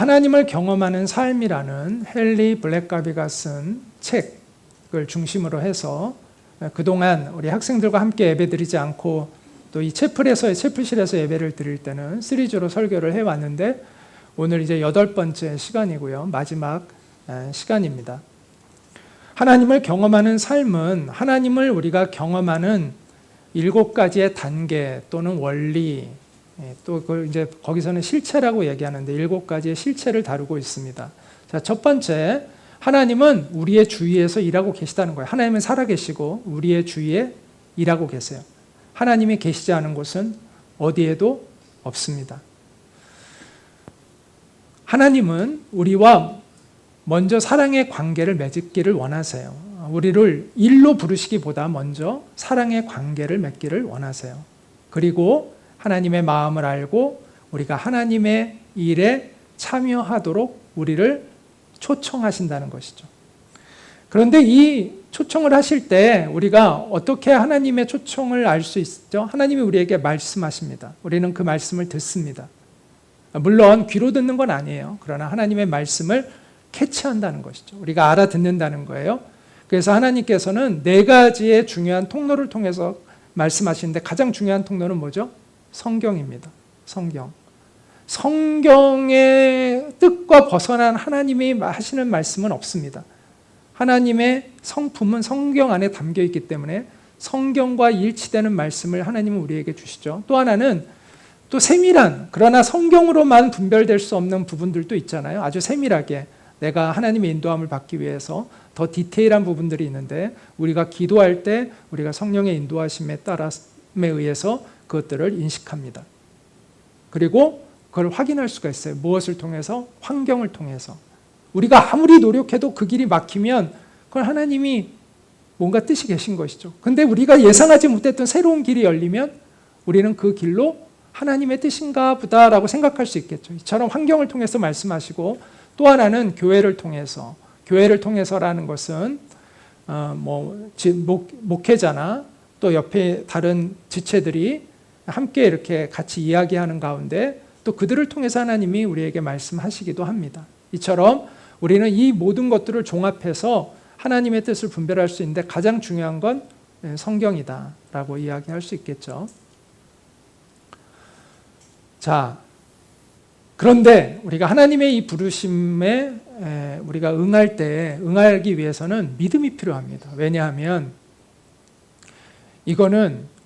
하나님을 경험하는 삶이라는 헨리 블랙가비가 쓴 책을 중심으로 해서 그동안 우리 학생들과 함께 예배드리지 않고 또 이 채플실에서 예배를 드릴 때는 시리즈로 설교를 해왔는데 오늘 이제 8번째 시간이고요. 마지막 시간입니다. 하나님을 경험하는 삶은 하나님을 우리가 경험하는 7가지의 단계 또는 원리, 또 그걸 이제 거기서는 실체라고 얘기하는데 7가지의 실체를 다루고 있습니다. 자, 첫 번째, 하나님은 우리의 주위에서 일하고 계시다는 거예요. 하나님은 살아계시고 우리의 주위에 일하고 계세요. 하나님이 계시지 않은 곳은 어디에도 없습니다. 하나님은 우리와 먼저 사랑의 관계를 맺기를 원하세요. 우리를 일로 부르시기보다 먼저 사랑의 관계를 맺기를 원하세요. 그리고 하나님의 마음을 알고 우리가 하나님의 일에 참여하도록 우리를 초청하신다는 것이죠. 그런데 이 초청을 하실 때 우리가 어떻게 하나님의 초청을 알 수 있죠? 하나님이 우리에게 말씀하십니다. 우리는 그 말씀을 듣습니다. 물론 귀로 듣는 건 아니에요. 그러나 하나님의 말씀을 캐치한다는 것이죠. 우리가 알아듣는다는 거예요. 그래서 하나님께서는 4가지의 중요한 통로를 통해서 말씀하시는데 가장 중요한 통로는 뭐죠? 성경입니다. 성경. 성경의 뜻과 벗어난 하나님이 하시는 말씀은 없습니다. 하나님의 성품은 성경 안에 담겨 있기 때문에 성경과 일치되는 말씀을 하나님은 우리에게 주시죠. 또 하나는 또 세밀한, 그러나 성경으로만 분별될 수 없는 부분들도 있잖아요. 아주 세밀하게 내가 하나님의 인도함을 받기 위해서 더 디테일한 부분들이 있는데 우리가 기도할 때 우리가 성령의 인도하심에 의해서 그것들을 인식합니다. 그리고 그걸 확인할 수가 있어요. 무엇을 통해서? 환경을 통해서. 우리가 아무리 노력해도 그 길이 막히면 그건 하나님이 뭔가 뜻이 계신 것이죠. 근데 우리가 예상하지 못했던 새로운 길이 열리면 우리는 그 길로 하나님의 뜻인가 보다라고 생각할 수 있겠죠. 이처럼 환경을 통해서 말씀하시고 또 하나는 교회를 통해서. 교회를 통해서라는 것은 목회자나 또 옆에 다른 지체들이 함께 이렇게 같이 이야기하는 가운데 또 그들을 통해서 하나님이 우리에게 말씀하시기도 합니다. 이처럼 우리는 이 모든 것들을 종합해서 하나님의 뜻을 분별할 수 있는데 가장 중요한 건 성경이다라고 이야기할 수 있겠죠. 자, 그런데 우리가 하나님의 이 부르심에 우리가 응하기 위해서는 믿음이 필요합니다. 왜냐하면 이거는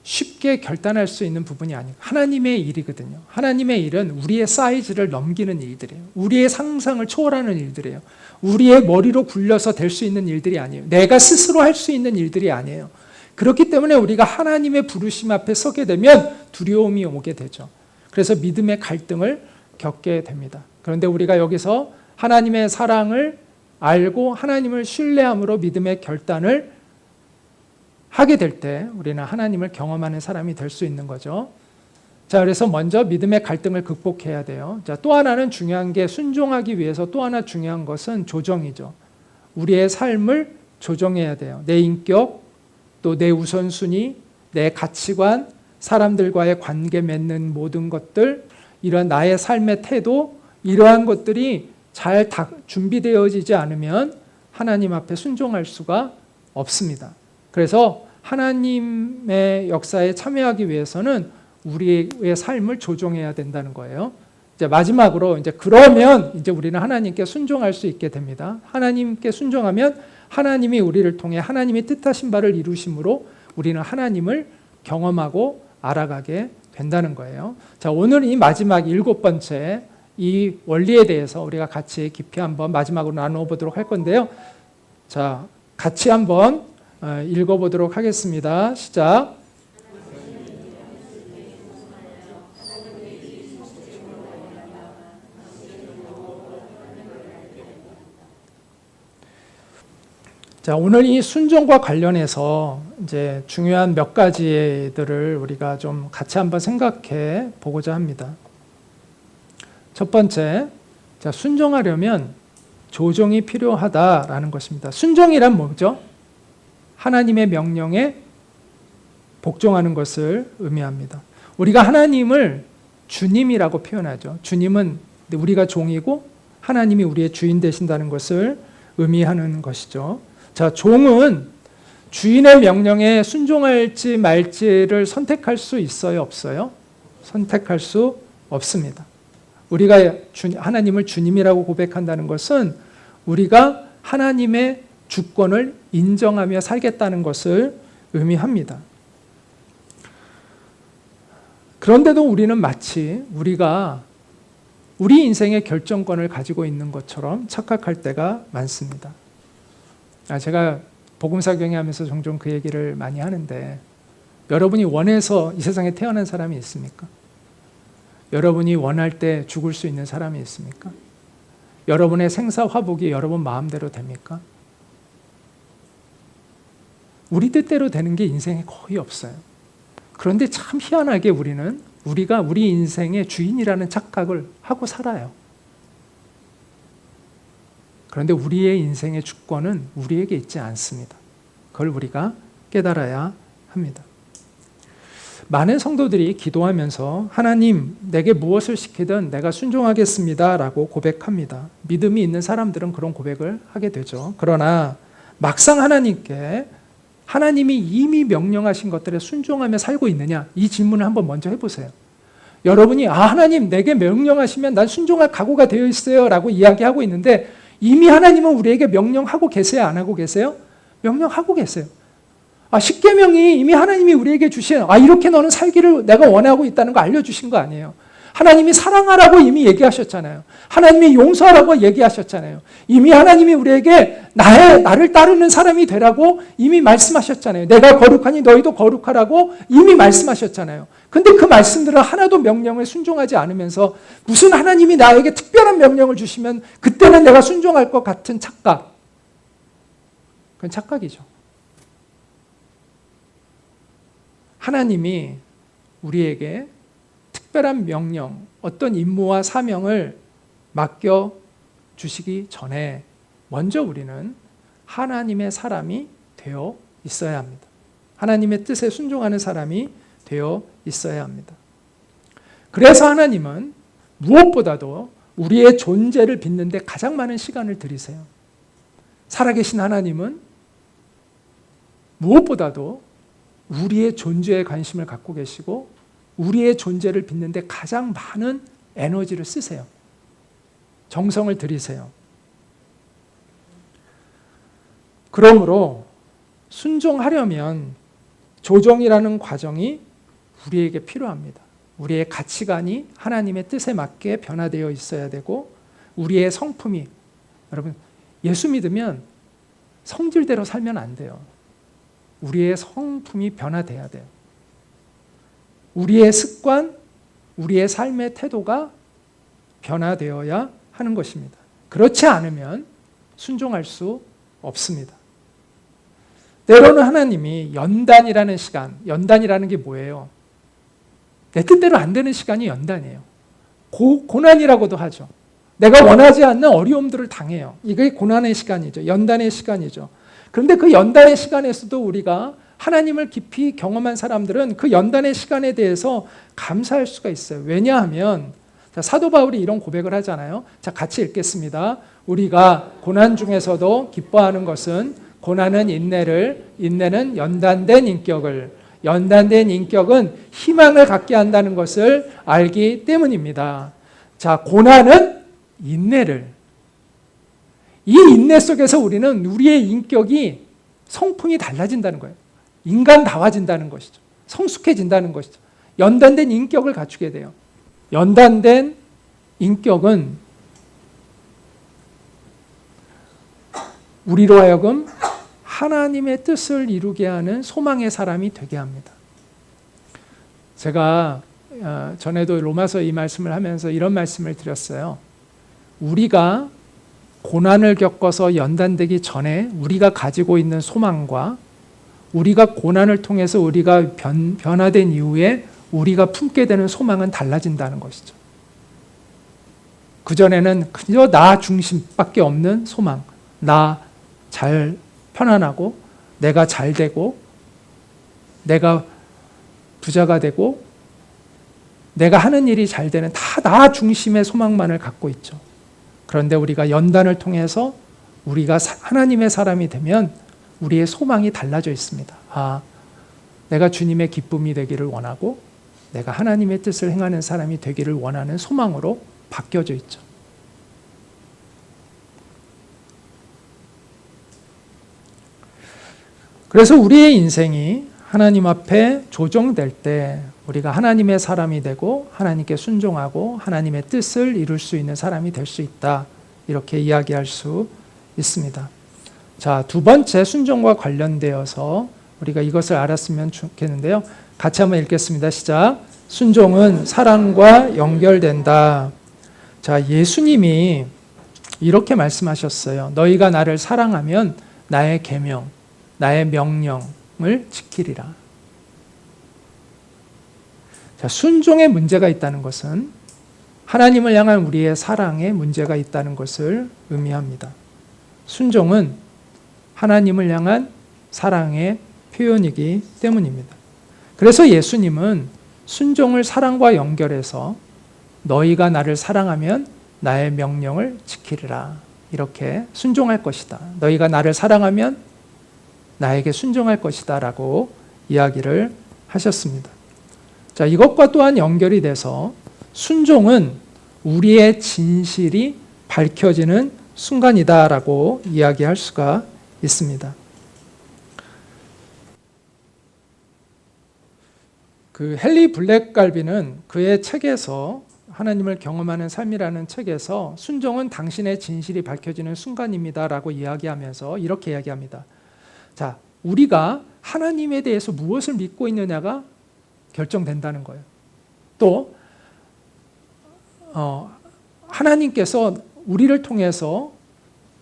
쉽게 결단할 수 있는 부분이 아니고 하나님의 일이거든요. 하나님의 일은 우리의 사이즈를 넘기는 일들이에요. 우리의 상상을 초월하는 일들이에요. 우리의 머리로 굴려서 될 수 있는 일들이 아니에요. 내가 스스로 할 수 있는 일들이 아니에요. 그렇기 때문에 우리가 하나님의 부르심 앞에 서게 되면 두려움이 오게 되죠. 그래서 믿음의 갈등을 겪게 됩니다. 그런데 우리가 여기서 하나님의 사랑을 알고 하나님을 신뢰함으로 믿음의 결단을 하게 될 때 우리는 하나님을 경험하는 사람이 될 수 있는 거죠. 자, 그래서 먼저 믿음의 갈등을 극복해야 돼요. 자, 또 하나는 중요한 게 순종하기 위해서 또 하나 중요한 것은 조정이죠. 우리의 삶을 조정해야 돼요. 내 인격, 또 내 우선순위, 내 가치관, 사람들과의 관계 맺는 모든 것들, 이런 나의 삶의 태도, 이러한 것들이 잘 준비되어지지 않으면 하나님 앞에 순종할 수가 없습니다. 그래서 하나님의 역사에 참여하기 위해서는 우리의 삶을 조정해야 된다는 거예요. 이제 마지막으로 그러면 우리는 하나님께 순종할 수 있게 됩니다. 하나님께 순종하면 하나님이 우리를 통해 하나님이 뜻하신 바를 이루심으로 우리는 하나님을 경험하고 알아가게 된다는 거예요. 자, 오늘 이 마지막 7번째 이 원리에 대해서 우리가 같이 깊이 한번 마지막으로 나누어 보도록 할 건데요. 자, 같이 한번 읽어보도록 하겠습니다. 시작. 자, 오늘 이 순종과 관련해서 이제 중요한 몇 가지들을 우리가 좀 같이 한번 생각해 보고자 합니다. 첫 번째, 자, 순종하려면 조정이 필요하다라는 것입니다. 순종이란 뭐죠? 하나님의 명령에 복종하는 것을 의미합니다. 우리가 하나님을 주님이라고 표현하죠. 주님은 근데 우리가 종이고 하나님이 우리의 주인 되신다는 것을 의미하는 것이죠. 자, 종은 주인의 명령에 순종할지 말지를 선택할 수 있어요, 없어요? 선택할 수 없습니다. 우리가 하나님을 주님이라고 고백한다는 것은 우리가 하나님의 주권을 인정하며 살겠다는 것을 의미합니다. 그런데도 우리는 마치 우리가 우리 인생의 결정권을 가지고 있는 것처럼 착각할 때가 많습니다. 제가 복음사 강의하면서 종종 그 얘기를 많이 하는데, 여러분이 원해서 이 세상에 태어난 사람이 있습니까? 여러분이 원할 때 죽을 수 있는 사람이 있습니까? 여러분의 생사화복이 여러분 마음대로 됩니까? 우리 뜻대로 되는 게 인생에 거의 없어요. 그런데 참 희한하게 우리가 우리 인생의 주인이라는 착각을 하고 살아요. 그런데 우리의 인생의 주권은 우리에게 있지 않습니다. 그걸 우리가 깨달아야 합니다. 많은 성도들이 기도하면서 하나님, 내게 무엇을 시키든 내가 순종하겠습니다 라고 고백합니다. 믿음이 있는 사람들은 그런 고백을 하게 되죠. 그러나 막상 하나님이 이미 명령하신 것들에 순종하며 살고 있느냐, 이 질문을 한번 먼저 해보세요. 여러분이 하나님 내게 명령하시면 난 순종할 각오가 되어 있어요 라고 이야기하고 있는데, 이미 하나님은 우리에게 명령하고 계세요, 안 하고 계세요? 명령하고 계세요. 십계명이 이미 하나님이 우리에게 주신 이렇게 너는 살기를 내가 원하고 있다는 거 알려주신 거 아니에요. 하나님이 사랑하라고 이미 얘기하셨잖아요. 하나님이 용서하라고 얘기하셨잖아요. 이미 하나님이 우리에게 나를 따르는 사람이 되라고 이미 말씀하셨잖아요. 내가 거룩하니 너희도 거룩하라고 이미 말씀하셨잖아요. 근데 그 말씀들을 하나도 명령에 순종하지 않으면서 무슨 하나님이 나에게 특별한 명령을 주시면 그때는 내가 순종할 것 같은 착각. 그건 착각이죠. 하나님이 우리에게 특별한 명령, 어떤 임무와 사명을 맡겨주시기 전에 먼저 우리는 하나님의 사람이 되어 있어야 합니다. 하나님의 뜻에 순종하는 사람이 되어 있어야 합니다. 그래서 하나님은 무엇보다도 우리의 존재를 빚는 데 가장 많은 시간을 들이세요. 살아계신 하나님은 무엇보다도 우리의 존재에 관심을 갖고 계시고 우리의 존재를 빚는 데 가장 많은 에너지를 쓰세요. 정성을 들이세요. 그러므로 순종하려면 조정이라는 과정이 우리에게 필요합니다. 우리의 가치관이 하나님의 뜻에 맞게 변화되어 있어야 되고, 우리의 성품이, 여러분 예수 믿으면 성질대로 살면 안 돼요. 우리의 성품이 변화돼야 돼요. 우리의 습관, 우리의 삶의 태도가 변화되어야 하는 것입니다. 그렇지 않으면 순종할 수 없습니다. 때로는 하나님이 연단이라는 시간, 연단이라는 게 뭐예요? 내 뜻대로 안 되는 시간이 연단이에요. 고난이라고도 하죠. 내가 원하지 않는 어려움들을 당해요. 이게 고난의 시간이죠. 연단의 시간이죠. 그런데 그 연단의 시간에서도 우리가 하나님을 깊이 경험한 사람들은 그 연단의 시간에 대해서 감사할 수가 있어요. 왜냐하면 사도 바울이 이런 고백을 하잖아요. 자, 같이 읽겠습니다. 우리가 고난 중에서도 기뻐하는 것은 고난은 인내를, 인내는 연단된 인격을, 연단된 인격은 희망을 갖게 한다는 것을 알기 때문입니다. 자, 고난은 인내를, 이 인내 속에서 우리는 우리의 인격이, 성품이 달라진다는 거예요. 인간다워진다는 것이죠. 성숙해진다는 것이죠. 연단된 인격을 갖추게 돼요. 연단된 인격은 우리로 하여금 하나님의 뜻을 이루게 하는 소망의 사람이 되게 합니다. 제가 전에도 로마서 이 말씀을 하면서 이런 말씀을 드렸어요. 우리가 고난을 겪어서 연단되기 전에 우리가 가지고 있는 소망과 우리가 고난을 통해서 우리가 변화된 이후에 우리가 품게 되는 소망은 달라진다는 것이죠. 그전에는 그저 나 중심밖에 없는 소망, 나 잘 편안하고 내가 잘 되고 내가 부자가 되고 내가 하는 일이 잘 되는 다 나 중심의 소망만을 갖고 있죠. 그런데 우리가 연단을 통해서 우리가 하나님의 사람이 되면 우리의 소망이 달라져 있습니다. 내가 주님의 기쁨이 되기를 원하고 내가 하나님의 뜻을 행하는 사람이 되기를 원하는 소망으로 바뀌어져 있죠. 그래서 우리의 인생이 하나님 앞에 조정될 때 우리가 하나님의 사람이 되고 하나님께 순종하고 하나님의 뜻을 이룰 수 있는 사람이 될 수 있다. 이렇게 이야기할 수 있습니다. 자, 두 번째 순종과 관련되어서 우리가 이것을 알았으면 좋겠는데요. 같이 한번 읽겠습니다. 시작. 순종은 사랑과 연결된다. 자, 예수님이 이렇게 말씀하셨어요. 너희가 나를 사랑하면 나의 계명, 나의 명령을 지키리라. 자, 순종에 문제가 있다는 것은 하나님을 향한 우리의 사랑에 문제가 있다는 것을 의미합니다. 순종은 하나님을 향한 사랑의 표현이기 때문입니다. 그래서 예수님은 순종을 사랑과 연결해서 너희가 나를 사랑하면 나의 명령을 지키리라. 이렇게 순종할 것이다. 너희가 나를 사랑하면 나에게 순종할 것이다 라고 이야기를 하셨습니다. 자, 이것과 또한 연결이 돼서 순종은 우리의 진실이 밝혀지는 순간이다 라고 이야기할 수가 있습니다. 그 헨리 블랙갈비는 그의 책에서 하나님을 경험하는 삶이라는 책에서 순종은 당신의 진실이 밝혀지는 순간입니다 라고 이야기하면서 이렇게 이야기합니다. 자, 우리가 하나님에 대해서 무엇을 믿고 있느냐가 결정된다는 거예요. 또 하나님께서 우리를 통해서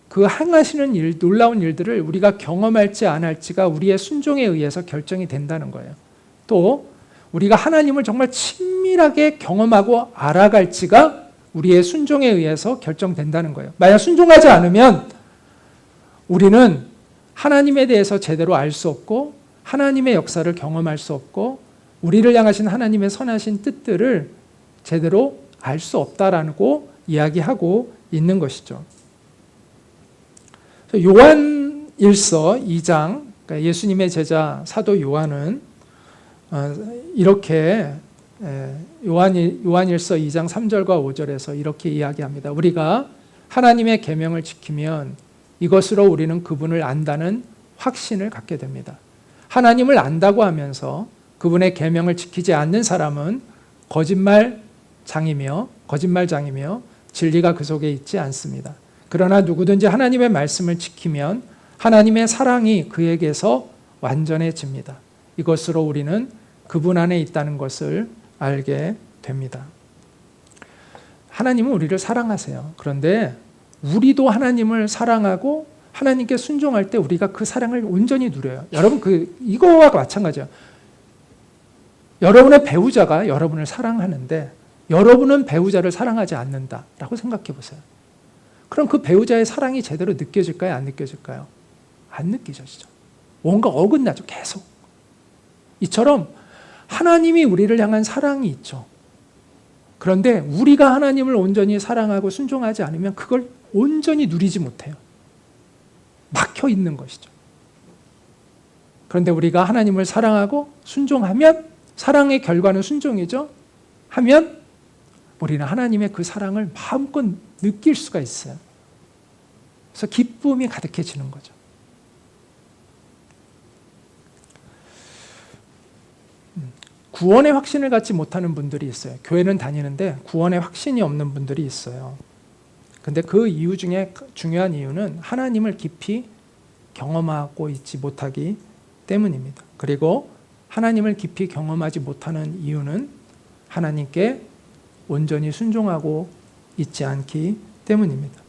그 행하시는 일, 놀라운 일들을 우리가 경험할지 안 할지가 우리의 순종에 의해서 결정이 된다는 거예요. 또 우리가 하나님을 정말 친밀하게 경험하고 알아갈지가 우리의 순종에 의해서 결정된다는 거예요. 만약 순종하지 않으면 우리는 하나님에 대해서 제대로 알 수 없고 하나님의 역사를 경험할 수 없고 우리를 향하신 하나님의 선하신 뜻들을 제대로 알 수 없다라고 이야기하고 있는 것이죠. 요한일서 2장, 그러니까 예수님의 제자 사도 요한은 이렇게 요한일서 2장 3절과 5절에서 이렇게 이야기합니다. 우리가 하나님의 계명을 지키면 이것으로 우리는 그분을 안다는 확신을 갖게 됩니다. 하나님을 안다고 하면서 그분의 계명을 지키지 않는 사람은 거짓말장이며 진리가 그 속에 있지 않습니다. 그러나 누구든지 하나님의 말씀을 지키면 하나님의 사랑이 그에게서 완전해집니다. 이것으로 우리는 그분 안에 있다는 것을 알게 됩니다. 하나님은 우리를 사랑하세요. 그런데 우리도 하나님을 사랑하고 하나님께 순종할 때 우리가 그 사랑을 온전히 누려요. 여러분, 이거와 마찬가지예요. 여러분의 배우자가 여러분을 사랑하는데 여러분은 배우자를 사랑하지 않는다라고 생각해 보세요. 그럼 그 배우자의 사랑이 제대로 느껴질까요? 안 느껴질까요? 안 느껴지죠. 뭔가 어긋나죠. 계속. 이처럼 하나님이 우리를 향한 사랑이 있죠. 그런데 우리가 하나님을 온전히 사랑하고 순종하지 않으면 그걸 온전히 누리지 못해요. 막혀 있는 것이죠. 그런데 우리가 하나님을 사랑하고 순종하면 사랑의 결과는 순종이죠. 하면 우리는 하나님의 그 사랑을 마음껏 느낄 수가 있어요. 그래서 기쁨이 가득해지는 거죠. 구원의 확신을 갖지 못하는 분들이 있어요. 교회는 다니는데 구원의 확신이 없는 분들이 있어요. 근데 그 이유 중에 중요한 이유는 하나님을 깊이 경험하고 있지 못하기 때문입니다. 그리고 하나님을 깊이 경험하지 못하는 이유는 하나님께 온전히 순종하고 있지 않기 때문입니다.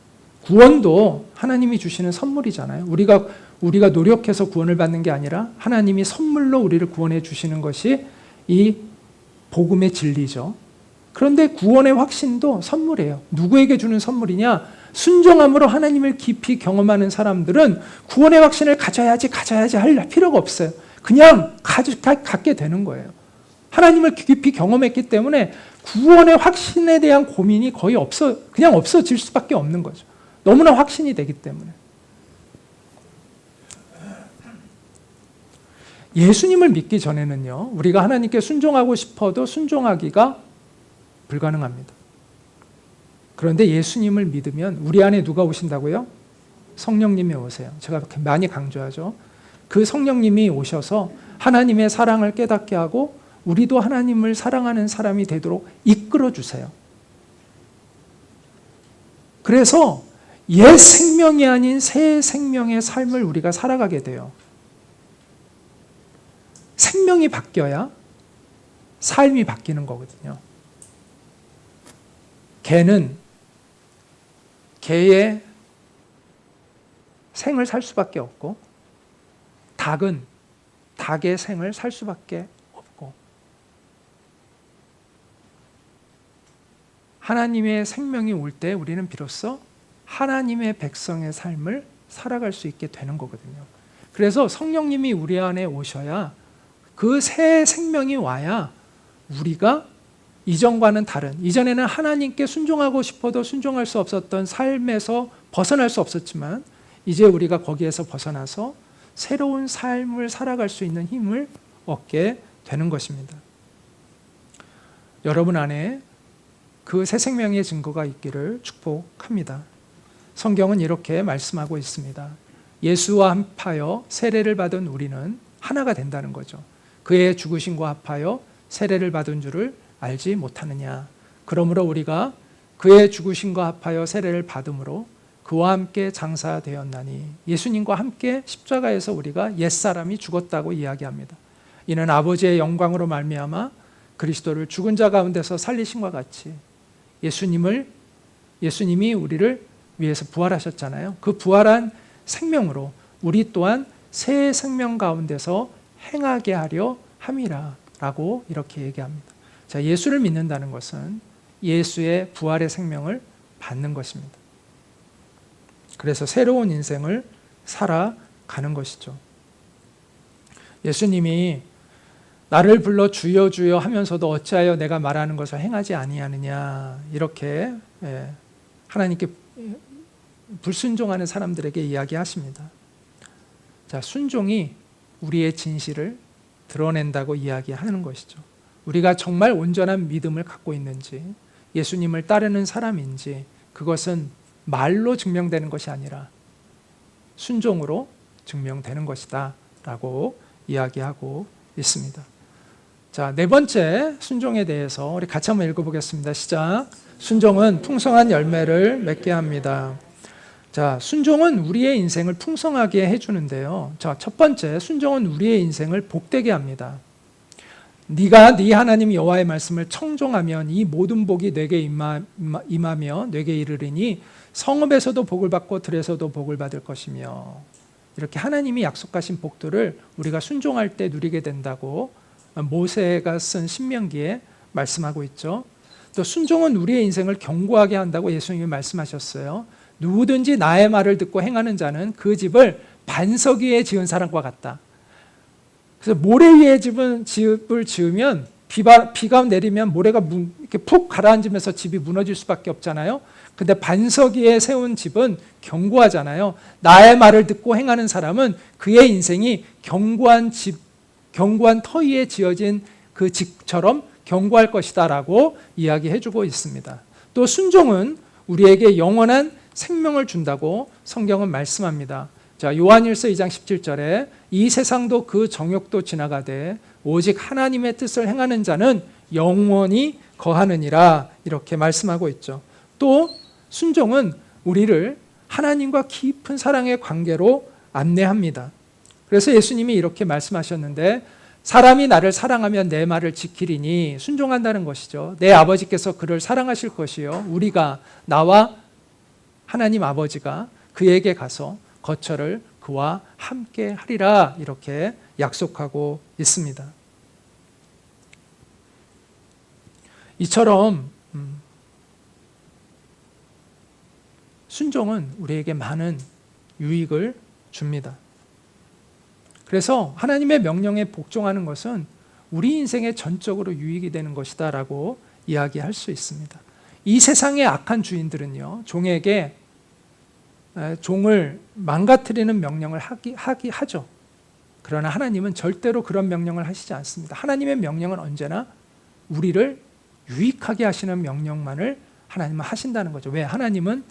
구원도 하나님이 주시는 선물이잖아요. 우리가 노력해서 구원을 받는 게 아니라 하나님이 선물로 우리를 구원해 주시는 것이 이 복음의 진리죠. 그런데 구원의 확신도 선물이에요. 누구에게 주는 선물이냐? 순종함으로 하나님을 깊이 경험하는 사람들은 구원의 확신을 가져야지 할 필요가 없어요. 그냥 갖게 되는 거예요. 하나님을 깊이 경험했기 때문에 구원의 확신에 대한 고민이 거의 그냥 없어질 수밖에 없는 거죠. 너무나 확신이 되기 때문에. 예수님을 믿기 전에는요, 우리가 하나님께 순종하고 싶어도 순종하기가 불가능합니다. 그런데 예수님을 믿으면 우리 안에 누가 오신다고요? 성령님이 오세요. 제가 많이 강조하죠. 그 성령님이 오셔서 하나님의 사랑을 깨닫게 하고 우리도 하나님을 사랑하는 사람이 되도록 이끌어 주세요. 그래서 옛 생명이 아닌 새 생명의 삶을 우리가 살아가게 돼요. 생명이 바뀌어야 삶이 바뀌는 거거든요. 개는 개의 생을 살 수밖에 없고, 닭은 닭의 생을 살 수밖에 없고, 하나님의 생명이 올 때 우리는 비로소 하나님의 백성의 삶을 살아갈 수 있게 되는 거거든요. 그래서 성령님이 우리 안에 오셔야, 그 새 생명이 와야 우리가 이전과는 다른, 이전에는 하나님께 순종하고 싶어도 순종할 수 없었던 삶에서 벗어날 수 없었지만 이제 우리가 거기에서 벗어나서 새로운 삶을 살아갈 수 있는 힘을 얻게 되는 것입니다. 여러분 안에 그 새 생명의 증거가 있기를 축복합니다. 성경은 이렇게 말씀하고 있습니다. 예수와 합하여 세례를 받은 우리는 하나가 된다는 거죠. 그의 죽으심과 합하여 세례를 받은 줄을 알지 못하느냐. 그러므로 우리가 그의 죽으심과 합하여 세례를 받음으로 그와 함께 장사되었나니, 예수님과 함께 십자가에서 우리가 옛사람이 죽었다고 이야기합니다. 이는 아버지의 영광으로 말미암아 그리스도를 죽은 자 가운데서 살리심과 같이 예수님이 우리를 위해서 부활하셨잖아요. 그 부활한 생명으로 우리 또한 새 생명 가운데서 행하게 하려 함이라 라고 이렇게 얘기합니다. 자, 예수를 믿는다는 것은 예수의 부활의 생명을 받는 것입니다. 그래서 새로운 인생을 살아가는 것이죠. 예수님이 나를 불러 주여 주여 하면서도 어찌하여 내가 말하는 것을 행하지 아니하느냐, 이렇게 하나님께 불순종하는 사람들에게 이야기하십니다. 자, 순종이 우리의 진실을 드러낸다고 이야기하는 것이죠. 우리가 정말 온전한 믿음을 갖고 있는지, 예수님을 따르는 사람인지, 그것은 말로 증명되는 것이 아니라 순종으로 증명되는 것이다 라고 이야기하고 있습니다. 자, 네 번째 순종에 대해서 우리 같이 한번 읽어보겠습니다. 시작. 순종은 풍성한 열매를 맺게 합니다. 자, 순종은 우리의 인생을 풍성하게 해주는데요. 자, 첫 번째, 순종은 우리의 인생을 복되게 합니다. 네가 네 하나님 여호와의 말씀을 청종하면 이 모든 복이 내게 임하며 내게 이르리니 성읍에서도 복을 받고 들에서도 복을 받을 것이며, 이렇게 하나님이 약속하신 복들을 우리가 순종할 때 누리게 된다고 모세가 쓴 신명기에 말씀하고 있죠. 또 순종은 우리의 인생을 견고하게 한다고 예수님이 말씀하셨어요. 누구든지 나의 말을 듣고 행하는 자는 그 집을 반석 위에 지은 사람과 같다. 그래서 모래 위에 집을 지으면 비가 내리면 모래가 이렇게 푹 가라앉으면서 집이 무너질 수밖에 없잖아요. 근데 반석 위에 세운 집은 견고하잖아요. 나의 말을 듣고 행하는 사람은 그의 인생이 견고한 터 위에 지어진 그 집처럼 견고할 것이다 라고 이야기해주고 있습니다. 또 순종은 우리에게 영원한 생명을 준다고 성경은 말씀합니다. 자, 요한일서 2장 17절에 이 세상도 그 정욕도 지나가되 오직 하나님의 뜻을 행하는 자는 영원히 거하느니라, 이렇게 말씀하고 있죠. 또 순종은 우리를 하나님과 깊은 사랑의 관계로 안내합니다. 그래서 예수님이 이렇게 말씀하셨는데, 사람이 나를 사랑하면 내 말을 지키리니, 순종한다는 것이죠. 내 아버지께서 그를 사랑하실 것이요 우리가, 나와 하나님 아버지가 그에게 가서 거처를 그와 함께 하리라, 이렇게 약속하고 있습니다. 이처럼 순종은 우리에게 많은 유익을 줍니다. 그래서 하나님의 명령에 복종하는 것은 우리 인생에 전적으로 유익이 되는 것이다 라고 이야기할 수 있습니다. 이 세상의 악한 주인들은요, 종에게 종을 망가뜨리는 명령을 하죠. 그러나 하나님은 절대로 그런 명령을 하시지 않습니다. 하나님의 명령은 언제나 우리를 유익하게 하시는 명령만을 하나님은 하신다는 거죠. 왜? 하나님은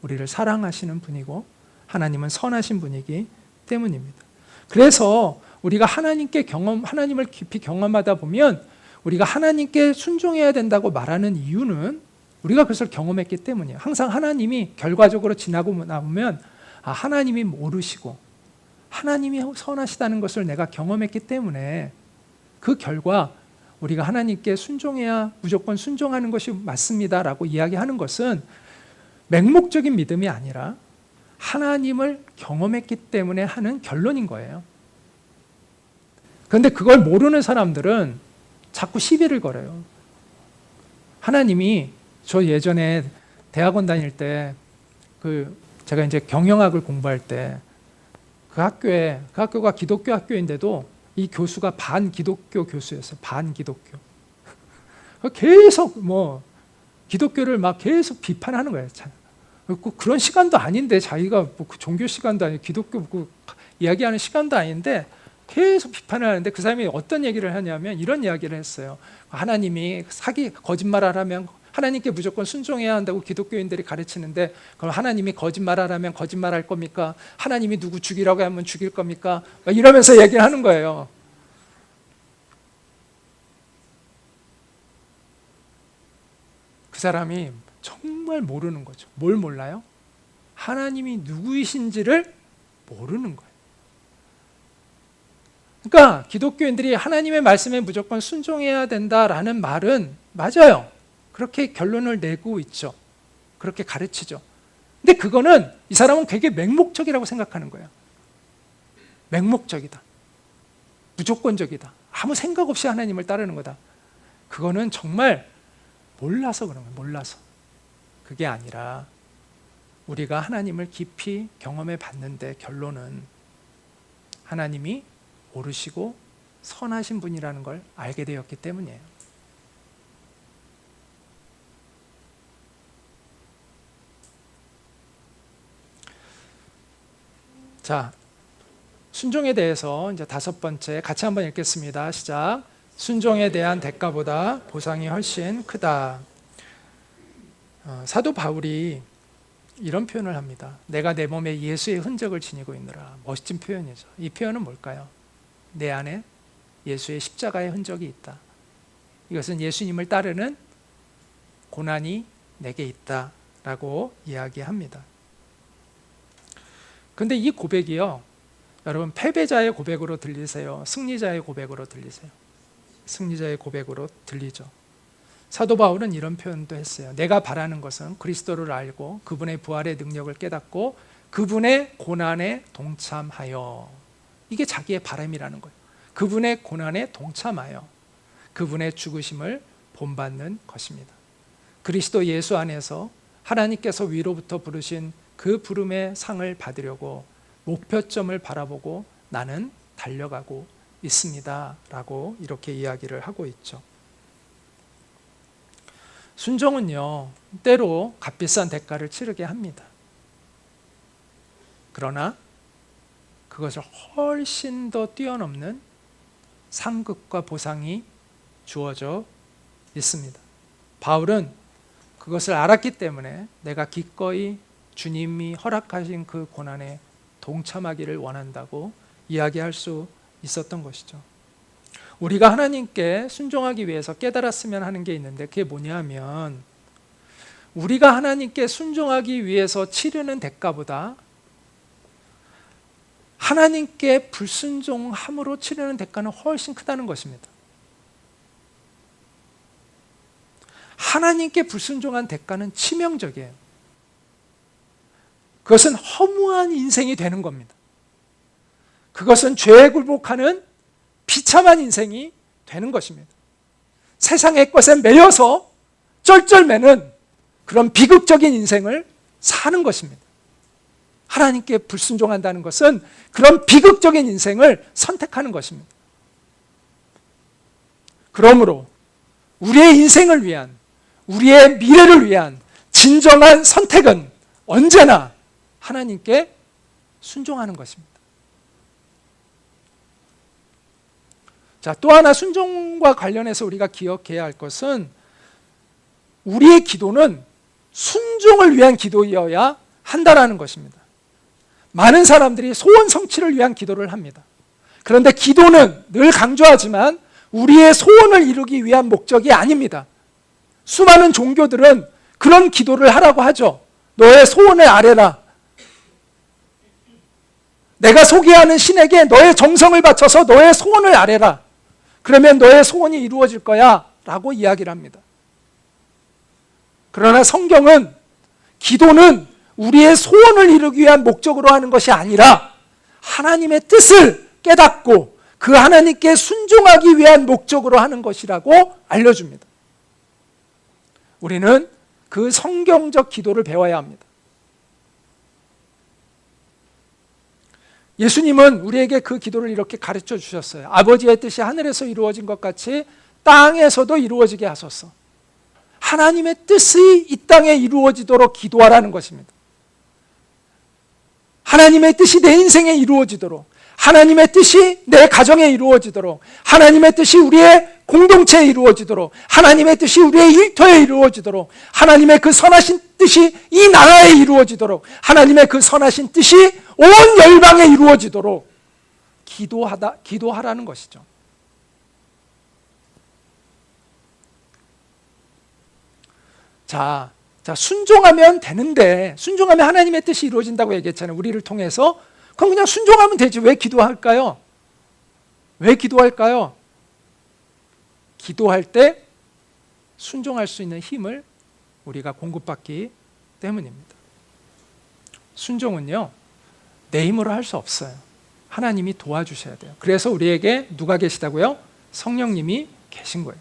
우리를 사랑하시는 분이고 하나님은 선하신 분이기 때문입니다. 그래서 우리가 하나님을 깊이 경험하다 보면 우리가 하나님께 순종해야 된다고 말하는 이유는 우리가 그것을 경험했기 때문이에요. 항상 하나님이 결과적으로 지나고 나면 하나님이 모르시고 하나님이 선하시다는 것을 내가 경험했기 때문에 그 결과 우리가 하나님께 순종해야 무조건 순종하는 것이 맞습니다라고 이야기하는 것은 맹목적인 믿음이 아니라 하나님을 경험했기 때문에 하는 결론인 거예요. 그런데 그걸 모르는 사람들은 자꾸 시비를 걸어요. 하나님이, 저 예전에 대학원 다닐 때 제가 이제 경영학을 공부할 때 그 학교가 기독교 학교인데도 이 교수가 반기독교 교수였어요. 반기독교. 계속 기독교를 막 계속 비판하는 거예요. 그런 시간도 아닌데, 자기가 종교 시간도 아니고 기독교 이야기하는 시간도 아닌데 계속 비판을 하는데, 그 사람이 어떤 얘기를 하냐면 이런 이야기를 했어요. 하나님이 거짓말하라면 하나님께 무조건 순종해야 한다고 기독교인들이 가르치는데, 그럼 하나님이 거짓말하라면 거짓말할 겁니까? 하나님이 누구 죽이라고 하면 죽일 겁니까? 이러면서 얘기를 하는 거예요. 그 사람이 정말 모르는 거죠. 뭘 몰라요? 하나님이 누구이신지를 모르는 거예요. 그러니까 기독교인들이 하나님의 말씀에 무조건 순종해야 된다라는 말은 맞아요. 그렇게 결론을 내고 있죠. 그렇게 가르치죠. 근데 그거는 이 사람은 되게 맹목적이라고 생각하는 거예요. 맹목적이다. 무조건적이다. 아무 생각 없이 하나님을 따르는 거다. 그거는 정말 몰라서 그런 거예요. 몰라서. 그게 아니라 우리가 하나님을 깊이 경험해 봤는데 결론은 하나님이 모르시고 선하신 분이라는 걸 알게 되었기 때문이에요. 자, 순종에 대해서 이제 5번째 같이 한번 읽겠습니다. 시작. 순종에 대한 대가보다 보상이 훨씬 크다. 사도 바울이 이런 표현을 합니다. 내가 내 몸에 예수의 흔적을 지니고 있노라. 멋진 표현이죠. 이 표현은 뭘까요? 내 안에 예수의 십자가의 흔적이 있다. 이것은 예수님을 따르는 고난이 내게 있다라고 이야기합니다. 그런데 이 고백이요, 여러분 패배자의 고백으로 들리세요? 승리자의 고백으로 들리세요? 승리자의 고백으로 들리죠. 사도 바울은 이런 표현도 했어요. 내가 바라는 것은 그리스도를 알고 그분의 부활의 능력을 깨닫고 그분의 고난에 동참하여, 이게 자기의 바람이라는 거예요. 그분의 고난에 동참하여 그분의 죽으심을 본받는 것입니다. 그리스도 예수 안에서 하나님께서 위로부터 부르신 그 부름의 상을 받으려고 목표점을 바라보고 나는 달려가고 있습니다 라고 이렇게 이야기를 하고 있죠. 순종은요, 때로 값비싼 대가를 치르게 합니다. 그러나 그것을 훨씬 더 뛰어넘는 상급과 보상이 주어져 있습니다. 바울은 그것을 알았기 때문에 내가 기꺼이 주님이 허락하신 그 고난에 동참하기를 원한다고 이야기할 수 있었던 것이죠. 우리가 하나님께 순종하기 위해서 깨달았으면 하는 게 있는데, 그게 뭐냐면 우리가 하나님께 순종하기 위해서 치르는 대가보다 하나님께 불순종함으로 치르는 대가는 훨씬 크다는 것입니다. 하나님께 불순종한 대가는 치명적이에요. 그것은 허무한 인생이 되는 겁니다. 그것은 죄에 굴복하는 비참한 인생이 되는 것입니다. 세상의 것에 매여서 쩔쩔매는 그런 비극적인 인생을 사는 것입니다. 하나님께 불순종한다는 것은 그런 비극적인 인생을 선택하는 것입니다. 그러므로 우리의 인생을 위한, 우리의 미래를 위한 진정한 선택은 언제나 하나님께 순종하는 것입니다. 자, 또 하나 순종과 관련해서 우리가 기억해야 할 것은 우리의 기도는 순종을 위한 기도여야 한다라는 것입니다. 많은 사람들이 소원 성취를 위한 기도를 합니다. 그런데 기도는 늘 강조하지만 우리의 소원을 이루기 위한 목적이 아닙니다. 수많은 종교들은 그런 기도를 하라고 하죠. 너의 소원을 아뢰라. 내가 소개하는 신에게 너의 정성을 바쳐서 너의 소원을 아뢰라. 그러면 너의 소원이 이루어질 거야 라고 이야기를 합니다. 그러나 성경은 기도는 우리의 소원을 이루기 위한 목적으로 하는 것이 아니라 하나님의 뜻을 깨닫고 그 하나님께 순종하기 위한 목적으로 하는 것이라고 알려줍니다. 우리는 그 성경적 기도를 배워야 합니다. 예수님은 우리에게 그 기도를 이렇게 가르쳐 주셨어요. 아버지의 뜻이 하늘에서 이루어진 것 같이 땅에서도 이루어지게 하소서. 하나님의 뜻이 이 땅에 이루어지도록 기도하라는 것입니다. 하나님의 뜻이 내 인생에 이루어지도록, 하나님의 뜻이 내 가정에 이루어지도록, 하나님의 뜻이 우리의 공동체에 이루어지도록, 하나님의 뜻이 우리의 일터에 이루어지도록, 하나님의 그 선하신 뜻이 이 나라에 이루어지도록, 하나님의 그 선하신 뜻이 온 열방에 이루어지도록 기도하라는 것이죠. 자, 순종하면 되는데, 순종하면 하나님의 뜻이 이루어진다고 얘기했잖아요. 우리를 통해서. 그럼 그냥 순종하면 되지. 왜 기도할까요? 왜 기도할까요? 기도할 때 순종할 수 있는 힘을 우리가 공급받기 때문입니다. 순종은요, 내 힘으로 할 수 없어요. 하나님이 도와주셔야 돼요. 그래서 우리에게 누가 계시다고요? 성령님이 계신 거예요.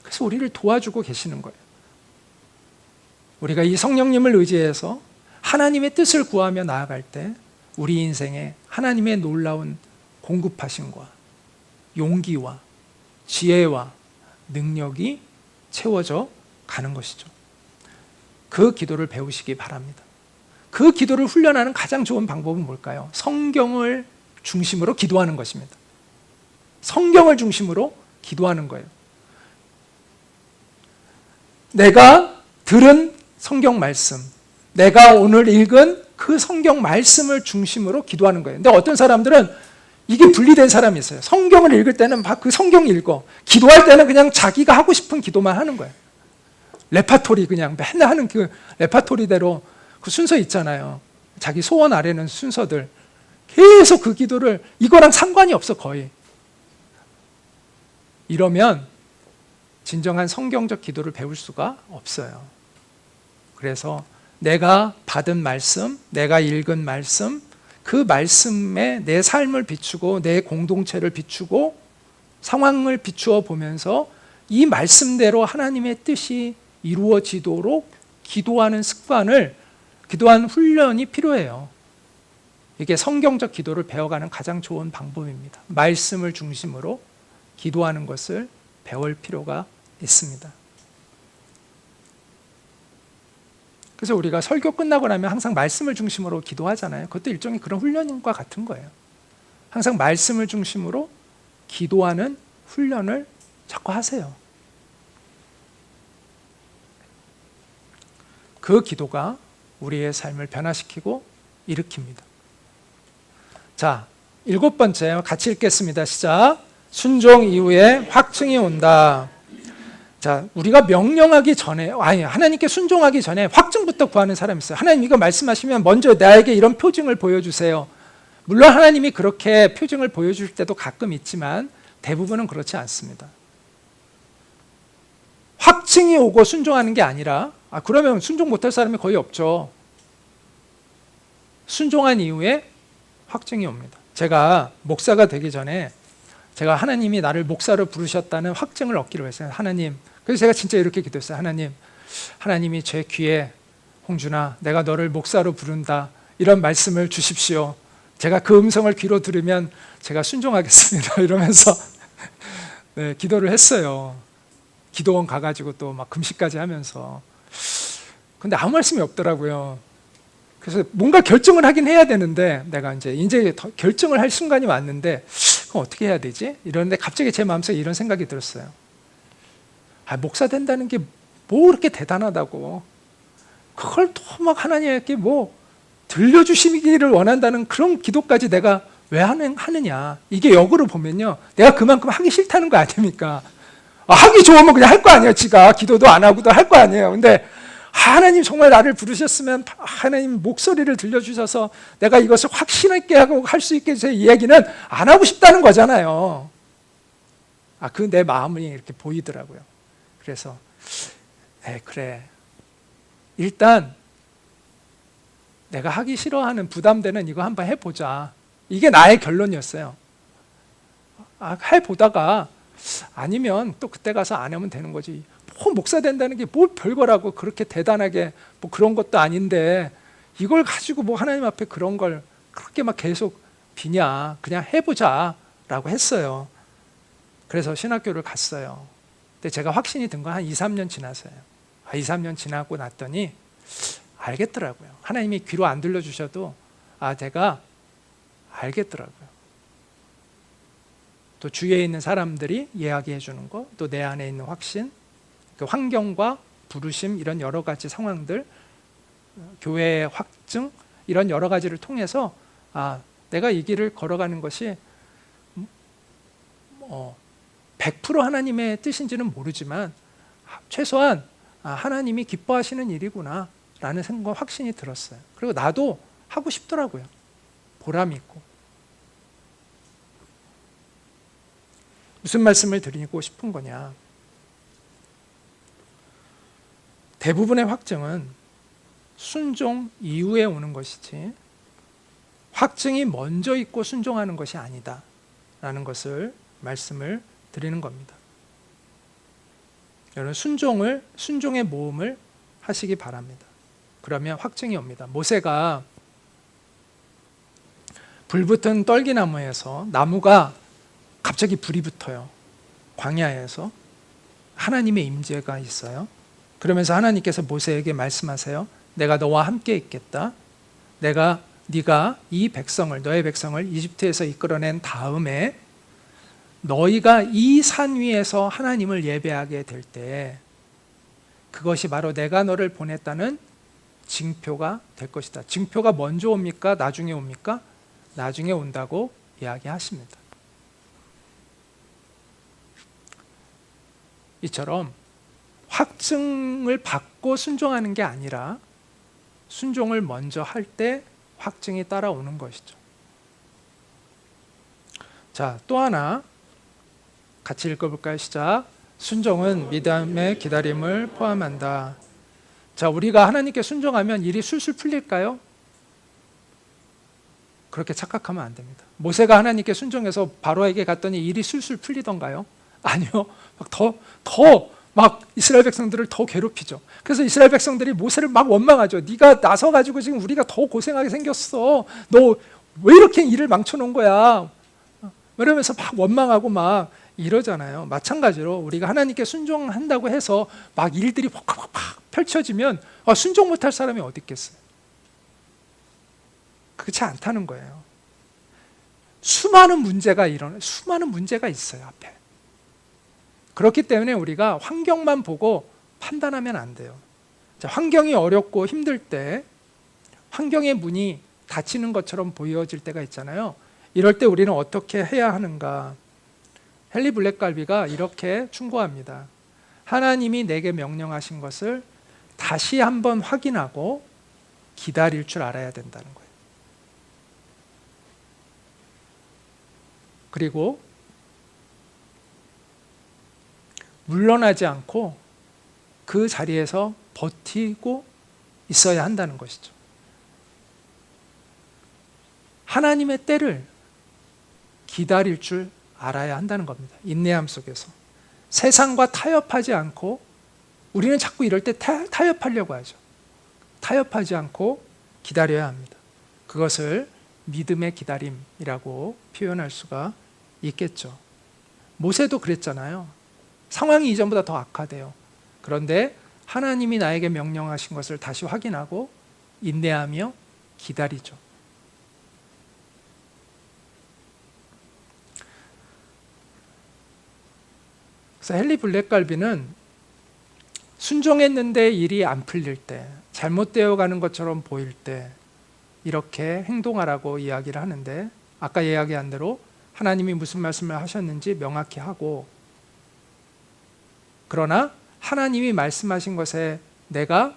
그래서 우리를 도와주고 계시는 거예요. 우리가 이 성령님을 의지해서 하나님의 뜻을 구하며 나아갈 때 우리 인생에 하나님의 놀라운 공급하심과 용기와 지혜와 능력이 채워져 가는 것이죠. 그 기도를 배우시기 바랍니다. 그 기도를 훈련하는 가장 좋은 방법은 뭘까요? 성경을 중심으로 기도하는 것입니다. 성경을 중심으로 기도하는 거예요. 내가 들은 성경 말씀, 내가 오늘 읽은 그 성경 말씀을 중심으로 기도하는 거예요. 근데 어떤 사람들은 이게 분리된 사람이 있어요. 성경을 읽을 때는 막 그 성경 읽어. 기도할 때는 그냥 자기가 하고 싶은 기도만 하는 거예요. 레파토리 그냥 맨날 하는 그 레파토리대로 그 순서 있잖아요. 자기 소원 아래는 순서들. 계속 그 기도를 이거랑 상관이 없어 거의. 이러면 진정한 성경적 기도를 배울 수가 없어요. 그래서 내가 받은 말씀, 내가 읽은 말씀, 그 말씀에 내 삶을 비추고 내 공동체를 비추고 상황을 비추어 보면서 이 말씀대로 하나님의 뜻이 이루어지도록 기도하는 습관을, 기도하는 훈련이 필요해요. 이게 성경적 기도를 배워가는 가장 좋은 방법입니다. 말씀을 중심으로 기도하는 것을 배울 필요가 있습니다. 그래서 우리가 설교 끝나고 나면 항상 말씀을 중심으로 기도하잖아요. 그것도 일종의 그런 훈련과 같은 거예요. 항상 말씀을 중심으로 기도하는 훈련을 자꾸 하세요. 그 기도가 우리의 삶을 변화시키고 일으킵니다. 자, 7번째 같이 읽겠습니다. 시작. 순종 이후에 확증이 온다. 자, 우리가 명령하기 전에, 하나님께 순종하기 전에 확증부터 구하는 사람이 있어요. 하나님 이거 말씀하시면 먼저 나에게 이런 표징을 보여주세요. 물론 하나님이 그렇게 표징을 보여줄 때도 가끔 있지만 대부분은 그렇지 않습니다. 확증이 오고 순종하는 게 아니라, 그러면 순종 못할 사람이 거의 없죠. 순종한 이후에 확증이 옵니다. 제가 목사가 되기 전에 제가 하나님이 나를 목사로 부르셨다는 확증을 얻기로 했어요. 하나님, 그래서 제가 진짜 이렇게 기도했어요. 하나님이 제 귀에 홍준아, 내가 너를 목사로 부른다, 이런 말씀을 주십시오. 제가 그 음성을 귀로 들으면 제가 순종하겠습니다. 이러면서 네, 기도를 했어요. 기도원 가가지고 또 막 금식까지 하면서. 근데 아무 말씀이 없더라고요. 그래서 뭔가 결정을 하긴 해야 되는데 내가 이제 결정을 할 순간이 왔는데 그럼 어떻게 해야 되지? 이러는데 갑자기 제 마음속에 이런 생각이 들었어요. 목사 된다는 게 뭐 그렇게 대단하다고. 그걸 또 막 하나님께 뭐 들려주시기를 원한다는 그런 기도까지 내가 왜 하느냐. 이게 역으로 보면요. 내가 그만큼 하기 싫다는 거 아닙니까? 하기 좋으면 그냥 할 거 아니에요. 지가 기도도 안 하고도 할 거 아니에요. 근데 하나님 정말 나를 부르셨으면 하나님 목소리를 들려주셔서 내가 이것을 확신 있게 하고 할 수 있게 제 이야기는 안 하고 싶다는 거잖아요. 그 내 마음이 이렇게 보이더라고요. 그래서 그래. 일단 내가 하기 싫어하는 부담되는 이거 한번 해보자. 이게 나의 결론이었어요. 해보다가 아니면 또 그때 가서 안 하면 되는 거지. 목사 된다는 게 뭘 별거라고 그렇게 대단하게 뭐 그런 것도 아닌데 이걸 가지고 뭐 하나님 앞에 그런 걸 그렇게 막 계속 비냐. 그냥 해보자 라고 했어요. 그래서 신학교를 갔어요. 근데 제가 확신이 든 건 한 2, 3년 지나서요. 2, 3년 지나고 났더니 알겠더라고요. 하나님이 귀로 안 들려주셔도 제가 알겠더라고요. 또 주위에 있는 사람들이 이야기해 주는 거, 또 내 안에 있는 확신, 그 환경과 부르심 이런 여러 가지 상황들, 교회의 확증 이런 여러 가지를 통해서 내가 이 길을 걸어가는 것이 100% 하나님의 뜻인지는 모르지만 최소한 하나님이 기뻐하시는 일이구나 라는 생각, 확신이 들었어요. 그리고 나도 하고 싶더라고요. 보람이 있고. 무슨 말씀을 드리고 싶은 거냐. 대부분의 확증은 순종 이후에 오는 것이지 확증이 먼저 있고 순종하는 것이 아니다 라는 것을 말씀을 드리는 겁니다. 여러분 순종의 모험을 하시기 바랍니다. 그러면 확증이 옵니다. 모세가 불붙은 떨기나무에서 나무가 갑자기 불이 붙어요. 광야에서 하나님의 임재가 있어요. 그러면서 하나님께서 모세에게 말씀하세요. 내가 너와 함께 있겠다. 네가 이 백성을, 너의 백성을 이집트에서 이끌어낸 다음에 너희가 이 산 위에서 하나님을 예배하게 될 때 그것이 바로 내가 너를 보냈다는 징표가 될 것이다. 징표가 먼저 옵니까? 나중에 옵니까? 나중에 온다고 이야기하십니다. 이처럼 확증을 받고 순종하는 게 아니라 순종을 먼저 할 때 확증이 따라오는 것이죠. 자, 또 하나 같이 읽어볼까요? 시작. 순종은 믿음의 기다림을 포함한다. 자, 우리가 하나님께 순종하면 일이 술술 풀릴까요? 그렇게 착각하면 안 됩니다. 모세가 하나님께 순종해서 바로에게 갔더니 일이 술술 풀리던가요? 아니요. 막 이스라엘 백성들을 더 괴롭히죠. 그래서 이스라엘 백성들이 모세를 막 원망하죠. 네가 나서가지고 지금 우리가 더 고생하게 생겼어. 너 왜 이렇게 일을 망쳐놓은 거야? 이러면서 막 원망하고 막 이러잖아요. 마찬가지로 우리가 하나님께 순종한다고 해서 막 일들이 막 펼쳐지면 순종 못할 사람이 어디 있겠어요? 그렇지 않다는 거예요. 수많은 문제가 있어요, 앞에. 그렇기 때문에 우리가 환경만 보고 판단하면 안 돼요. 자, 환경이 어렵고 힘들 때 환경의 문이 닫히는 것처럼 보여질 때가 있잖아요. 이럴 때 우리는 어떻게 해야 하는가? 헨리 블랙갈비가 이렇게 충고합니다. 하나님이 내게 명령하신 것을 다시 한번 확인하고 기다릴 줄 알아야 된다는 거예요. 그리고 물러나지 않고 그 자리에서 버티고 있어야 한다는 것이죠. 하나님의 때를 기다릴 줄 알아야 한다는 겁니다. 인내함 속에서. 세상과 타협하지 않고, 우리는 자꾸 이럴 때 타협하려고 하죠. 타협하지 않고 기다려야 합니다. 그것을 믿음의 기다림이라고 표현할 수가 있겠죠. 모세도 그랬잖아요. 상황이 이전보다 더 악화돼요. 그런데 하나님이 나에게 명령하신 것을 다시 확인하고 인내하며 기다리죠. 그래서 헨리 블랙갈비는 순종했는데 일이 안 풀릴 때, 잘못되어 가는 것처럼 보일 때 이렇게 행동하라고 이야기를 하는데, 아까 이야기한 대로 하나님이 무슨 말씀을 하셨는지 명확히 하고, 그러나 하나님이 말씀하신 것에 내가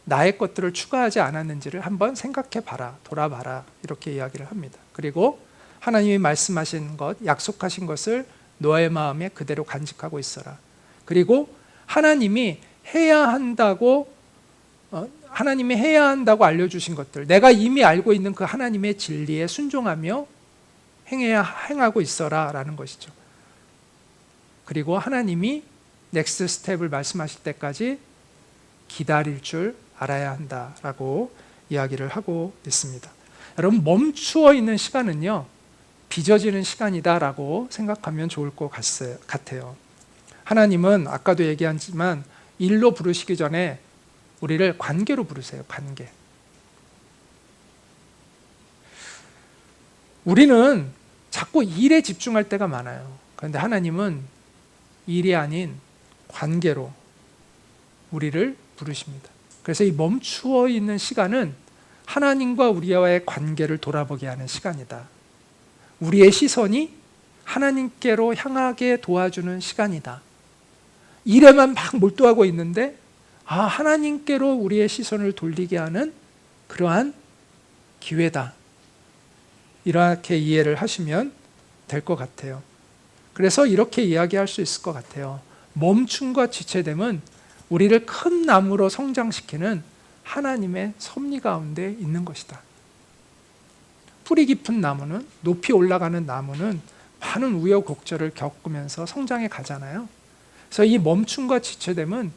나의 것들을 추가하지 않았는지를 한번 생각해 봐라, 돌아봐라, 이렇게 이야기를 합니다. 그리고 하나님이 말씀하신 것, 약속하신 것을 너의 마음에 그대로 간직하고 있어라. 그리고 하나님이 해야 한다고 알려주신 것들, 내가 이미 알고 있는 그 하나님의 진리에 순종하며 행하고 있어라 라는 것이죠. 그리고 하나님이 넥스트 스텝을 말씀하실 때까지 기다릴 줄 알아야 한다라고 이야기를 하고 있습니다. 여러분, 멈추어 있는 시간은요, 빚어지는 시간이다라고 생각하면 좋을 것 같아요. 하나님은 아까도 얘기했지만 일로 부르시기 전에 우리를 관계로 부르세요. 관계. 우리는 자꾸 일에 집중할 때가 많아요. 그런데 하나님은 일이 아닌 관계로 우리를 부르십니다. 그래서 이 멈추어 있는 시간은 하나님과 우리와의 관계를 돌아보게 하는 시간이다. 우리의 시선이 하나님께로 향하게 도와주는 시간이다. 일에만 막 몰두하고 있는데 하나님께로 우리의 시선을 돌리게 하는 그러한 기회다. 이렇게 이해를 하시면 될 것 같아요. 그래서 이렇게 이야기할 수 있을 것 같아요. 멈춤과 지체됨은 우리를 큰 나무로 성장시키는 하나님의 섭리 가운데 있는 것이다. 뿌리 깊은 나무는, 높이 올라가는 나무는 많은 우여곡절을 겪으면서 성장해 가잖아요. 그래서 이 멈춤과 지체됨은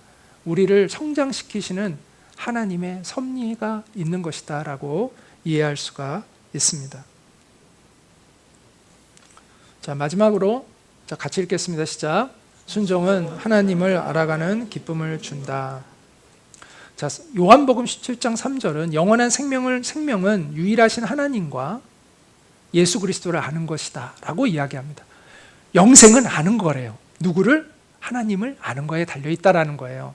우리를 성장시키시는 하나님의 섭리가 있는 것이다 라고 이해할 수가 있습니다. 자, 마지막으로 같이 읽겠습니다. 시작. 순종은 하나님을 알아가는 기쁨을 준다. 자, 요한복음 17장 3절은 영원한 생명은 유일하신 하나님과 예수 그리스도를 아는 것이다 라고 이야기합니다. 영생은 아는 거래요. 누구를? 하나님을 아는 거에 달려있다라는 거예요.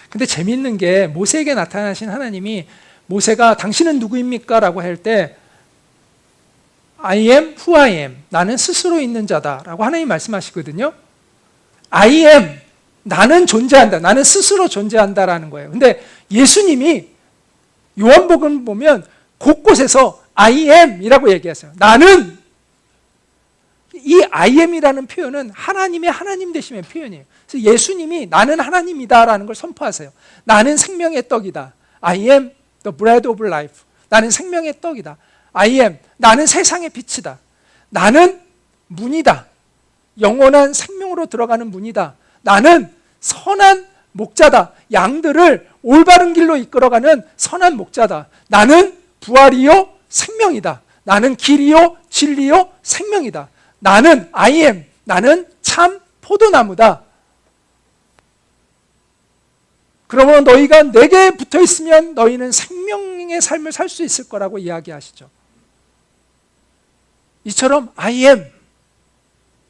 근데 재미있는 게 모세에게 나타나신 하나님이 모세가 당신은 누구입니까? 라고 할 때 I am who I am. 나는 스스로 있는 자다 라고 하나님이 말씀하시거든요. I am. 나는 존재한다. 나는 스스로 존재한다라는 거예요. 근데 예수님이 요한복음 보면 곳곳에서 I am 이라고 얘기하세요. 나는, 이 I am이라는 표현은 하나님의 하나님 되심의 표현이에요. 그래서 예수님이 나는 하나님이다라는 걸 선포하세요. 나는 생명의 떡이다. I am the bread of life. 나는 생명의 떡이다. I am. 나는 세상의 빛이다. 나는 문이다. 영원한 생명으로 들어가는 문이다. 나는 선한 목자다. 양들을 올바른 길로 이끌어가는 선한 목자다. 나는 부활이요 생명이다. 나는 길이요 진리요 생명이다. 나는 I am. 나는 참 포도나무다. 그러므로 너희가 내게 붙어 있으면 너희는 생명의 삶을 살 수 있을 거라고 이야기하시죠. 이처럼 I am.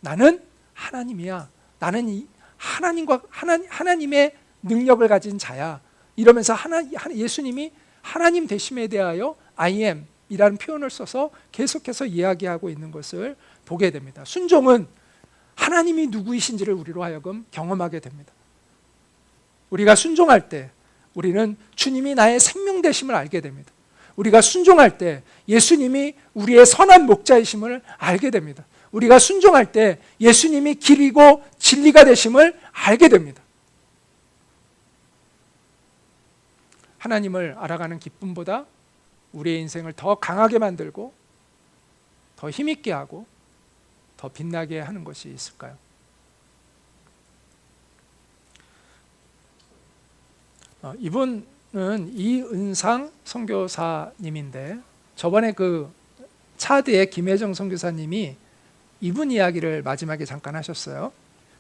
나는 하나님이야. 나는 하나님의 능력을 가진 자야. 이러면서 예수님이 하나님 되심에 대하여 I am 이라는 표현을 써서 계속해서 이야기하고 있는 것을 보게 됩니다. 순종은 하나님이 누구이신지를 우리로 하여금 경험하게 됩니다. 우리가 순종할 때 우리는 주님이 나의 생명 되심을 알게 됩니다. 우리가 순종할 때 예수님이 우리의 선한 목자이심을 알게 됩니다. 우리가 순종할 때 예수님이 길이고 진리가 되심을 알게 됩니다. 하나님을 알아가는 기쁨보다 우리의 인생을 더 강하게 만들고 더 힘있게 하고 더 빛나게 하는 것이 있을까요? 이분은 이은상 선교사님인데 저번에 그 차드의 김혜정 선교사님이 이분 이야기를 마지막에 잠깐 하셨어요.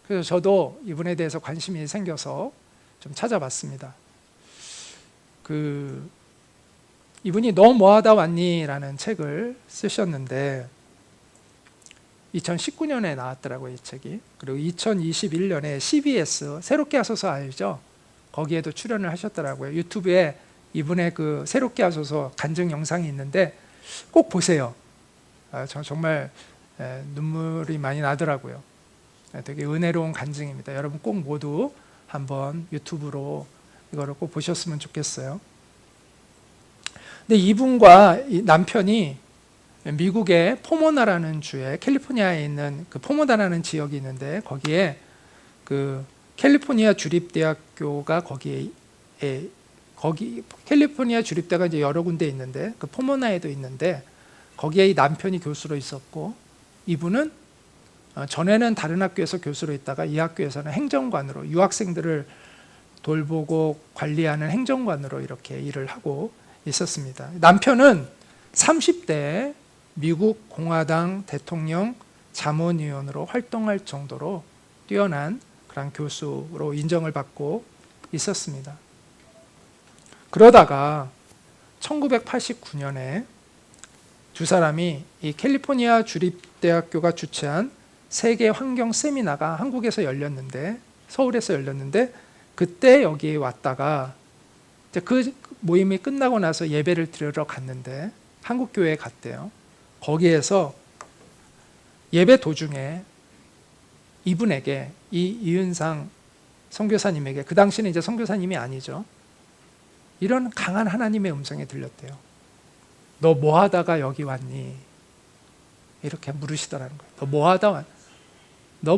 그래서 저도 이분에 대해서 관심이 생겨서 좀 찾아봤습니다. 이분이 너 뭐하다 왔니? 라는 책을 쓰셨는데 2019년에 나왔더라고요, 이 책이. 그리고 2021년에 CBS 새롭게 하소서 알죠? 거기에도 출연을 하셨더라고요. 유튜브에 이분의 그 새롭게 하소서 간증 영상이 있는데 꼭 보세요. 저 정말 눈물이 많이 나더라고요. 되게 은혜로운 간증입니다. 여러분 꼭 모두 한번 유튜브로 이거를 꼭 보셨으면 좋겠어요. 근데 이분과 남편이 미국의 포모나라는 주에 캘리포니아에 있는 그 포모나라는 지역이 있는데 거기에 그 캘리포니아 주립대학교가 거기 캘리포니아 주립대가 이제 여러 군데 있는데 그 포모나에도 있는데 거기에 이 남편이 교수로 있었고 이분은 전에는 다른 학교에서 교수로 있다가 이 학교에서는 행정관으로 유학생들을 돌보고 관리하는 행정관으로 이렇게 일을 하고 있었습니다. 남편은 30대에 미국 공화당 대통령 자문위원으로 활동할 정도로 뛰어난 그런 교수로 인정을 받고 있었습니다. 그러다가 1989년에 두 사람이 이 캘리포니아 주립대학교가 주최한 세계 환경 세미나가 한국에서 열렸는데 서울에서 열렸는데 그때 여기 왔다가 그 모임이 끝나고 나서 예배를 드리러 갔는데 한국 교회에 갔대요. 거기에서 예배 도중에 이분에게 이은상 선교사님에게 그 당시는 이제 선교사님이 아니죠. 이런 강한 하나님의 음성이 들렸대요. 너 뭐 하다가 여기 왔니? 이렇게 물으시더라는 거예요. 너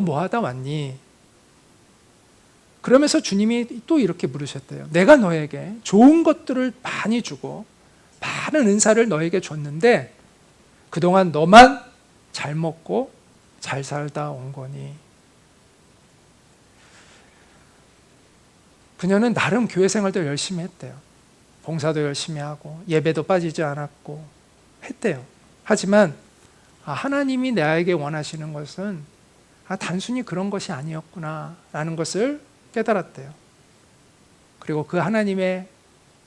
뭐 하다 왔니? 그러면서 주님이 또 이렇게 물으셨대요. 내가 너에게 좋은 것들을 많이 주고 많은 은사를 너에게 줬는데 그동안 너만 잘 먹고 잘 살다 온 거니? 그녀는 나름 교회 생활도 열심히 했대요. 봉사도 열심히 하고 예배도 빠지지 않았고 했대요. 하지만 하나님이 나에게 원하시는 것은 단순히 그런 것이 아니었구나 라는 것을 깨달았대요. 그리고 그 하나님의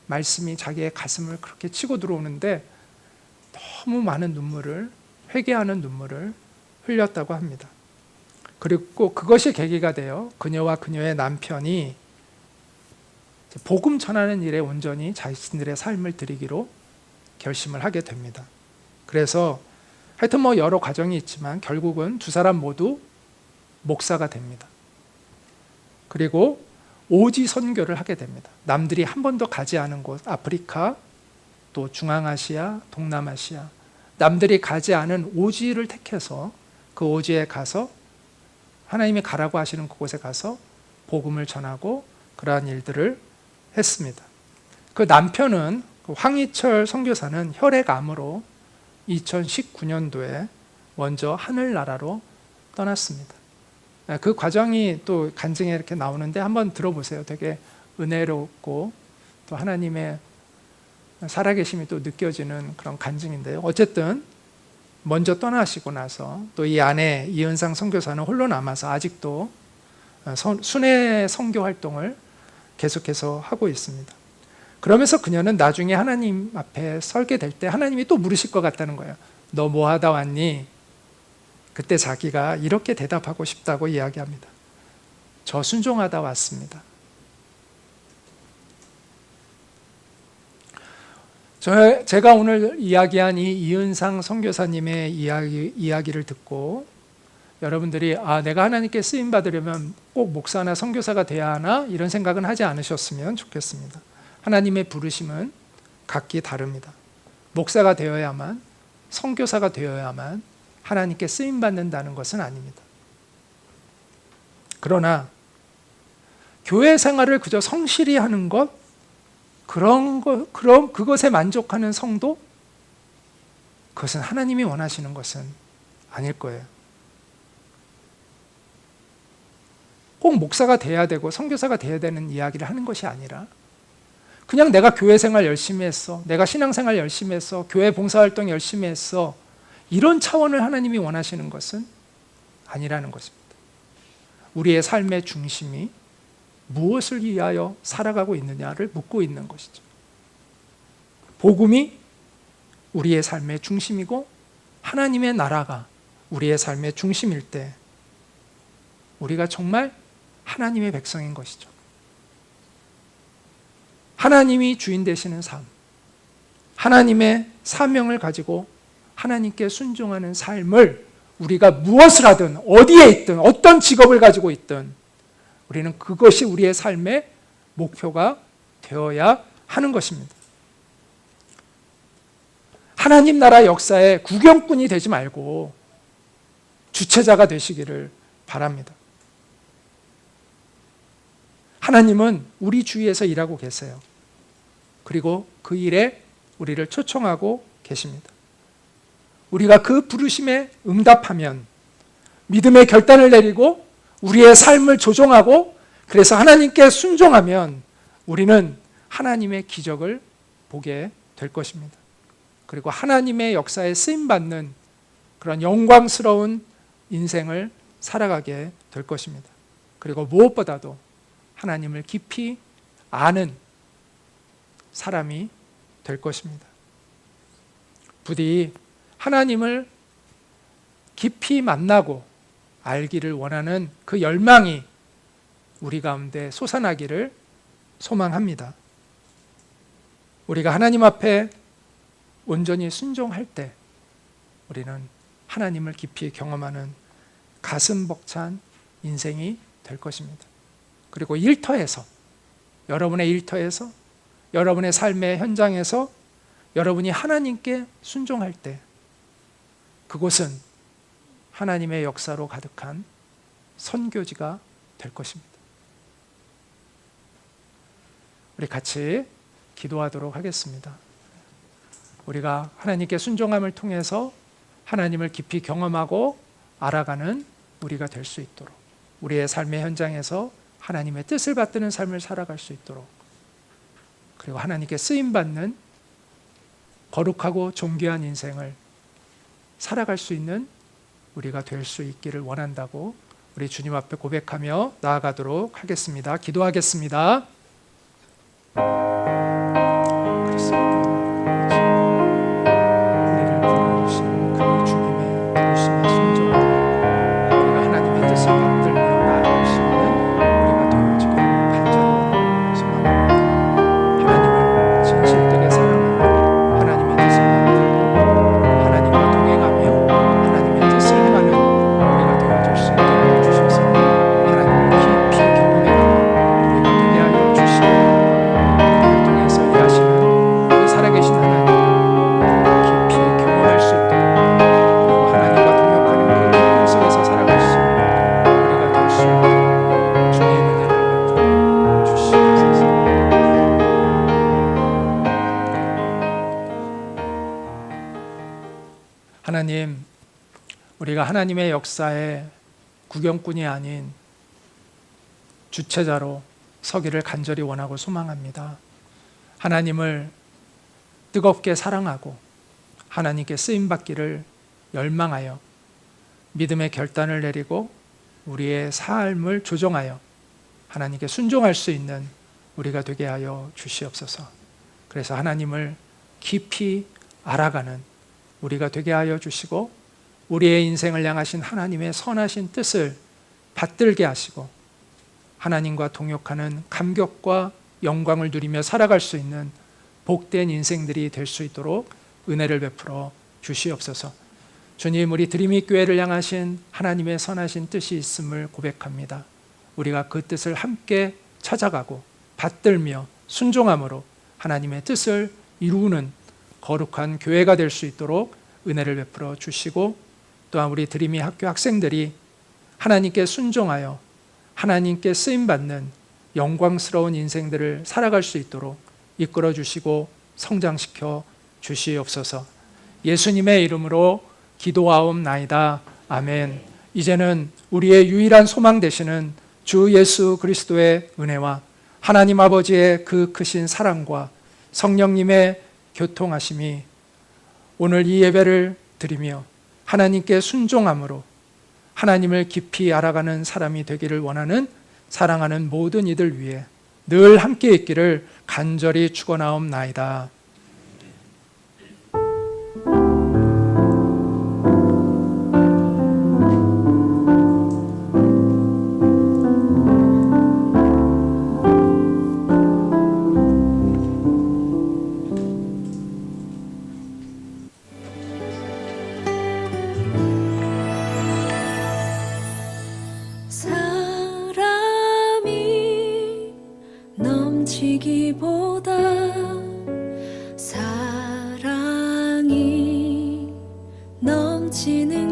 말씀이 자기의 가슴을 그렇게 치고 들어오는데 너무 많은 눈물을, 회개하는 눈물을 흘렸다고 합니다. 그리고 그것이 계기가 되어 그녀와 그녀의 남편이 복음 전하는 일에 온전히 자신들의 삶을 드리기로 결심을 하게 됩니다. 그래서 하여튼 여러 과정이 있지만 결국은 두 사람 모두 목사가 됩니다. 그리고 오지 선교를 하게 됩니다. 남들이 한 번도 가지 않은 곳, 아프리카, 또 중앙아시아, 동남아시아, 남들이 가지 않은 오지를 택해서 그 오지에 가서 하나님이 가라고 하시는 그곳에 가서 복음을 전하고 그러한 일들을 했습니다. 그 남편은 황희철 선교사는 혈액암으로 2019년도에 먼저 하늘나라로 떠났습니다. 그 과정이 또 간증에 이렇게 나오는데 한번 들어보세요. 되게 은혜롭고 또 하나님의 살아계심이 또 느껴지는 그런 간증인데요. 어쨌든 먼저 떠나시고 나서 또 이 아내 이은상 선교사는 홀로 남아서 아직도 순회 선교 활동을 계속해서 하고 있습니다. 그러면서 그녀는 나중에 하나님 앞에 설게 될 때 하나님이 또 물으실 것 같다는 거예요. 너 뭐 하다 왔니? 그때 자기가 이렇게 대답하고 싶다고 이야기합니다. 저 순종하다 왔습니다. 제가 오늘 이야기한 이 이은상 선교사님의 이야기를 듣고 여러분들이 내가 하나님께 쓰임 받으려면 꼭 목사나 선교사가 돼야 하나? 이런 생각은 하지 않으셨으면 좋겠습니다. 하나님의 부르심은 각기 다릅니다. 목사가 되어야만, 선교사가 되어야만 하나님께 쓰임 받는다는 것은 아닙니다. 그러나 교회 생활을 그저 성실히 하는 것, 그것에 만족하는 성도, 그것은 하나님이 원하시는 것은 아닐 거예요. 꼭 목사가 돼야 되고 선교사가 돼야 되는 이야기를 하는 것이 아니라 그냥 내가 교회 생활 열심히 했어, 내가 신앙생활 열심히 했어, 교회 봉사활동 열심히 했어, 이런 차원을 하나님이 원하시는 것은 아니라는 것입니다. 우리의 삶의 중심이 무엇을 위하여 살아가고 있느냐를 묻고 있는 것이죠. 복음이 우리의 삶의 중심이고 하나님의 나라가 우리의 삶의 중심일 때 우리가 정말 하나님의 백성인 것이죠. 하나님이 주인 되시는 삶, 하나님의 사명을 가지고 하나님께 순종하는 삶을 우리가 무엇을 하든 어디에 있든 어떤 직업을 가지고 있든 우리는 그것이 우리의 삶의 목표가 되어야 하는 것입니다. 하나님 나라 역사의 구경꾼이 되지 말고 주체자가 되시기를 바랍니다. 하나님은 우리 주위에서 일하고 계세요. 그리고 그 일에 우리를 초청하고 계십니다. 우리가 그 부르심에 응답하면 믿음의 결단을 내리고 우리의 삶을 조종하고 그래서 하나님께 순종하면 우리는 하나님의 기적을 보게 될 것입니다. 그리고 하나님의 역사에 쓰임받는 그런 영광스러운 인생을 살아가게 될 것입니다. 그리고 무엇보다도 하나님을 깊이 아는 사람이 될 것입니다. 부디 하나님을 깊이 만나고 알기를 원하는 그 열망이 우리 가운데 솟아나기를 소망합니다. 우리가 하나님 앞에 온전히 순종할 때 우리는 하나님을 깊이 경험하는 가슴 벅찬 인생이 될 것입니다. 그리고 일터에서, 여러분의 일터에서, 여러분의 삶의 현장에서 여러분이 하나님께 순종할 때 그곳은 하나님의 역사로 가득한 선교지가 될 것입니다. 우리 같이 기도하도록 하겠습니다. 우리가 하나님께 순종함을 통해서 하나님을 깊이 경험하고 알아가는 우리가 될 수 있도록, 우리의 삶의 현장에서 하나님의 뜻을 받드는 삶을 살아갈 수 있도록, 그리고 하나님께 쓰임받는 거룩하고 존귀한 인생을 살아갈 수 있는 우리가 될 수 있기를 원한다고 우리 주님 앞에 고백하며 나아가도록 하겠습니다. 기도하겠습니다. 하나님, 우리가 하나님의 역사에 구경꾼이 아닌 주체자로 서기를 간절히 원하고 소망합니다. 하나님을 뜨겁게 사랑하고 하나님께 쓰임받기를 열망하여 믿음의 결단을 내리고 우리의 삶을 조정하여 하나님께 순종할 수 있는 우리가 되게 하여 주시옵소서. 그래서 하나님을 깊이 알아가는 우리가 되게 하여 주시고 우리의 인생을 향하신 하나님의 선하신 뜻을 받들게 하시고 하나님과 동역하는 감격과 영광을 누리며 살아갈 수 있는 복된 인생들이 될 수 있도록 은혜를 베풀어 주시옵소서. 주님, 우리 드림이 교회를 향하신 하나님의 선하신 뜻이 있음을 고백합니다. 우리가 그 뜻을 함께 찾아가고 받들며 순종함으로 하나님의 뜻을 이루는 거룩한 교회가 될 수 있도록 은혜를 베풀어 주시고, 또한 우리 드림이 학교 학생들이 하나님께 순종하여 하나님께 쓰임받는 영광스러운 인생들을 살아갈 수 있도록 이끌어 주시고 성장시켜 주시옵소서. 예수님의 이름으로 기도하옵나이다. 아멘. 이제는 우리의 유일한 소망 되시는 주 예수 그리스도의 은혜와 하나님 아버지의 그 크신 사랑과 성령님의 교통하심이 오늘 이 예배를 드리며 하나님께 순종함으로 하나님을 깊이 알아가는 사람이 되기를 원하는 사랑하는 모든 이들 위해 늘 함께 있기를 간절히 축원하옵나이다. 사람이 넘치기보다 사랑이 넘치는